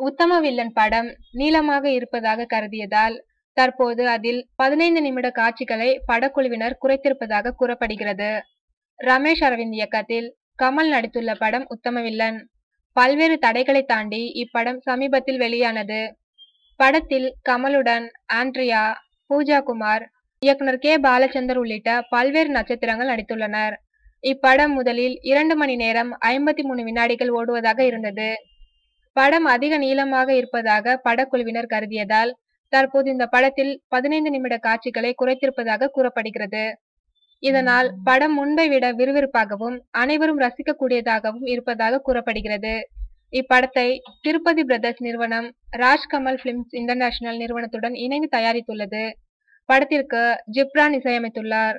உத்தம villain படம் நீளமாக இருப்பதாக கருதியதால் தற்போது அதில் 15 நிமிட காட்சிகளை படக்குழுவினர் குறைத்திருப்பதாக கூறப்படுகிறது. ரமேஷ் அரவிந்த் இயக்கத்தில் கமல் நடித்துள்ள படம் உத்தம வில்லன். பல்வேறு தடைகளை தாண்டி இப்படம் சமீபத்தில் வெளியானது. படத்தில் கமலுடன் ஆண்ட்ரியா, பூஜா குமார், இயக்குனர் கே. பாலச்சந்தர் உள்ளிட்ட பல்வேறு நட்சத்திரங்கள் நடித்துள்ளனர். இப்படம் முதலில் 2 மணி நேரம் 53 வினாடிகள் ஓடுவதாக இருந்தது. படம் அதிக நீளமாக இருப்பதாக படக்குழுவினர் கருதியதால் தற்போது இந்த படத்தில் 15 நிமிட காட்சிகளை குறைத்திருப்பதாக கூறப்படுகிறது. இதனால் படம் முன்பை விட விறுவிறுப்பாகவும் அனைவரும் ரசிக்கக்கூடியதாகவும் இருப்பதாக கூறப்படுகிறது. இப்படத்தை திருப்பதி பிரதர்ஸ் நிறுவனம் ராஜ்கமல் பிலிம்ஸ் இன்டர்நேஷனல் நிறுவனத்துடன் இணைந்து தயாரித்துள்ளது. படத்திற்கு ஜிப்ரான் இசையமைத்துள்ளார்.